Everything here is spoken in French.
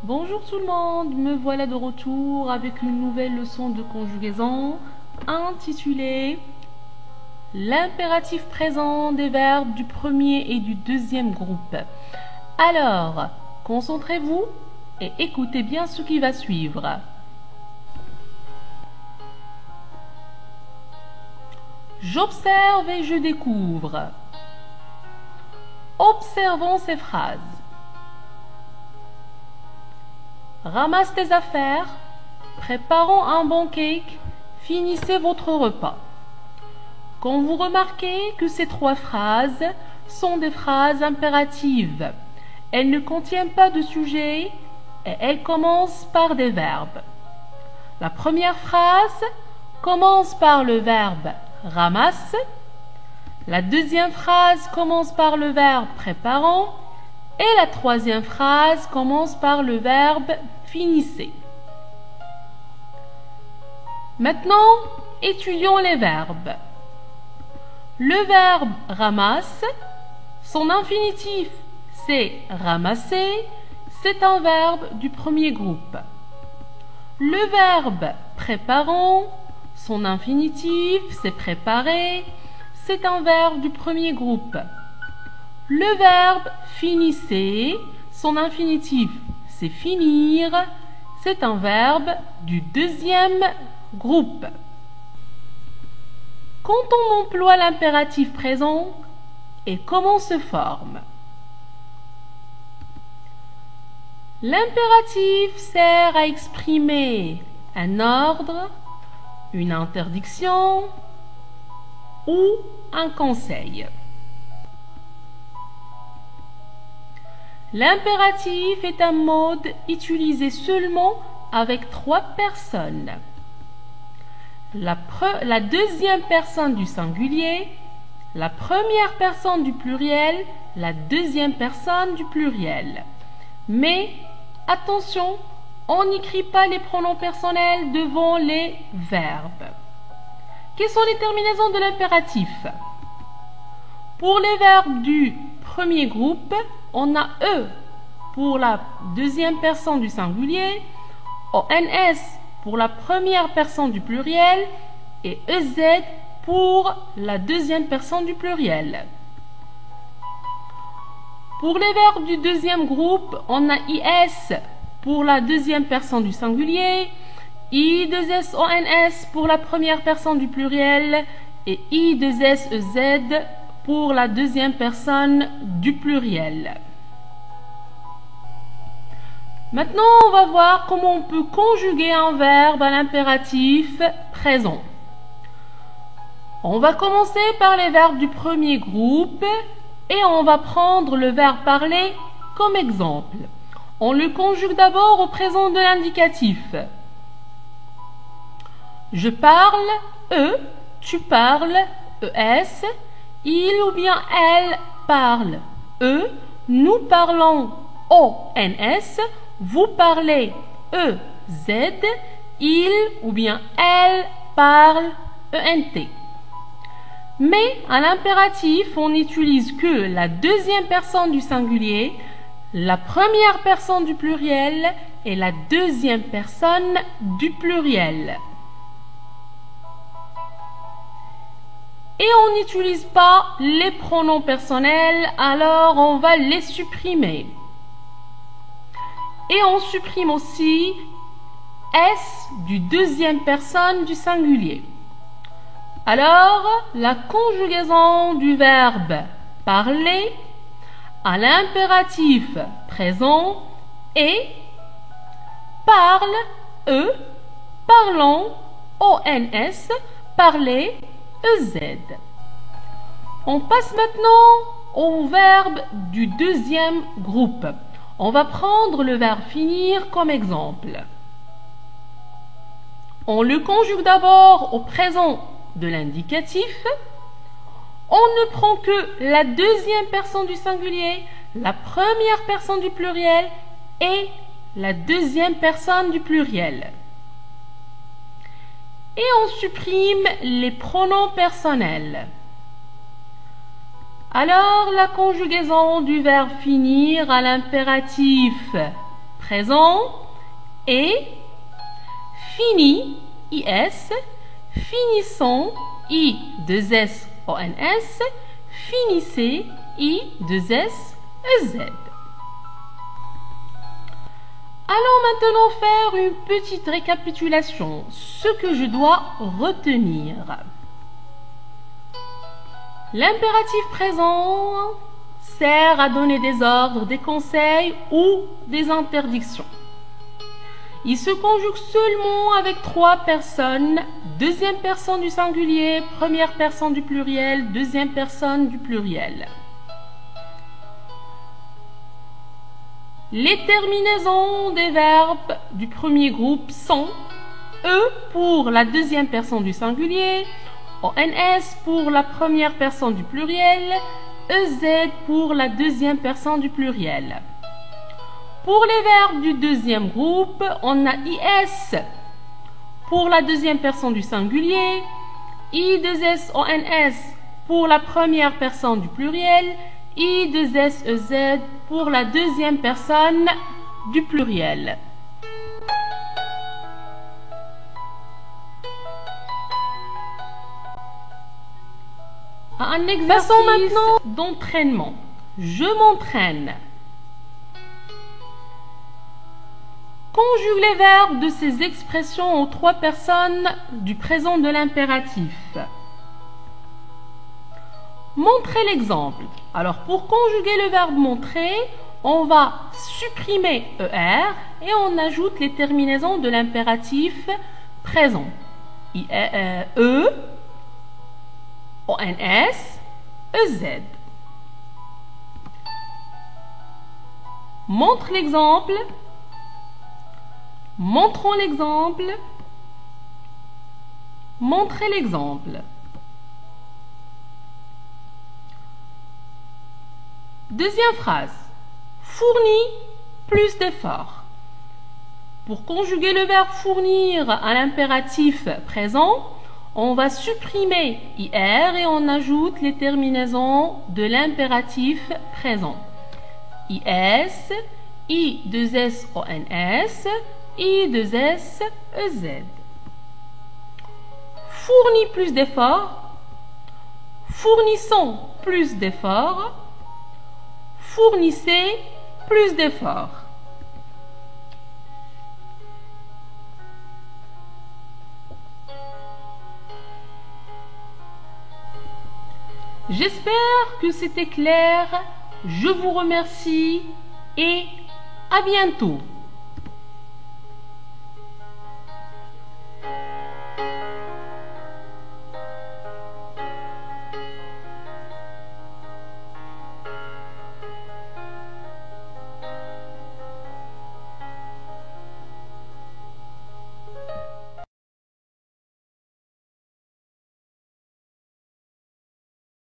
Bonjour tout le monde, me voilà de retour avec une nouvelle leçon de conjugaison intitulée l'impératif présent des verbes du premier et du deuxième groupe. Alors, concentrez-vous et écoutez bien ce qui va suivre. J'observe et je découvre. Observons ces phrases. Ramasse tes affaires, préparons un bon cake, finissez votre repas. Quand vous remarquez que ces trois phrases sont des phrases impératives, elles ne contiennent pas de sujet et elles commencent par des verbes. La première phrase commence par le verbe ramasse. La deuxième phrase commence par le verbe préparons. Et la troisième phrase commence par le verbe finissez. Maintenant, étudions les verbes. Le verbe ramasse, son infinitif c'est ramasser, c'est un verbe du premier groupe. Le verbe préparons, son infinitif c'est préparer, c'est un verbe du premier groupe. Le verbe finissez, son infinitif c'est finir, c'est un verbe du deuxième groupe. Quand on emploie l'impératif présent, et comment se forme? L'impératif sert à exprimer un ordre, une interdiction ou un conseil. L'impératif est un mode utilisé seulement avec trois personnes. La deuxième personne du singulier, la première personne du pluriel, la deuxième personne du pluriel. Mais attention, on n'écrit pas les pronoms personnels devant les verbes. Quelles sont les terminaisons de l'impératif? Pour les verbes du premier groupe, on a E pour la deuxième personne du singulier, ONS pour la première personne du pluriel et EZ pour la deuxième personne du pluriel. Pour les verbes du deuxième groupe, on a IS pour la deuxième personne du singulier, I2SONS pour la première personne du pluriel et I2SEZ pour la deuxième personne du pluriel. Maintenant, on va voir comment on peut conjuguer un verbe à l'impératif présent. On va commencer par les verbes du premier groupe et on va prendre le verbe parler comme exemple. On le conjugue d'abord au présent de l'indicatif. Je parle, tu parles, ES, il ou bien elle parle, nous parlons, ONS, vous parlez, EZ, il ou bien elle parle, ENT. Mais à l'impératif, on n'utilise que la deuxième personne du singulier, la première personne du pluriel et la deuxième personne du pluriel. Et on n'utilise pas les pronoms personnels, alors on va les supprimer. Et on supprime aussi S du deuxième personne du singulier. Alors, la conjugaison du verbe parler à l'impératif présent est parle, parlons, ONS, parler, EZ. On passe maintenant au verbe du deuxième groupe. On va prendre le verbe finir comme exemple. On le conjugue d'abord au présent de l'indicatif. On ne prend que la deuxième personne du singulier, la première personne du pluriel et la deuxième personne du pluriel. Et on supprime les pronoms personnels. Alors, la conjugaison du verbe finir à l'impératif présent et fini, IS, finissons, I2SONS, finissez, I2SEZ. Allons maintenant faire une petite récapitulation, ce que je dois retenir. L'impératif présent sert à donner des ordres, des conseils ou des interdictions. Il se conjugue seulement avec 3 personnes, deuxième personne du singulier, première personne du pluriel, deuxième personne du pluriel. Les terminaisons des verbes du premier groupe sont E pour la deuxième personne du singulier, ONS pour la première personne du pluriel, EZ pour la deuxième personne du pluriel. Pour les verbes du deuxième groupe, on a IS pour la deuxième personne du singulier, I2SONS pour la première personne du pluriel, I2SEZ pour la deuxième personne du pluriel. Un exercice maintenant d'entraînement. Je m'entraîne. Conjugue les verbes de ces expressions aux 3 personnes du présent de l'impératif. Montrez l'exemple. Alors, pour conjuguer le verbe montrer, on va supprimer ER et on ajoute les terminaisons de l'impératif présent. E, ONS, EZ. Montre l'exemple. Montrons l'exemple. Montrez l'exemple. Deuxième phrase. Fournit plus d'efforts. Pour conjuguer le verbe fournir à l'impératif présent, on va supprimer IR et on ajoute les terminaisons de l'impératif présent. IS, I2SONS, I2SEZ. Fournit plus d'efforts. Fournissons plus d'efforts. Fournissez plus d'efforts. J'espère que c'était clair. Je vous remercie et à bientôt.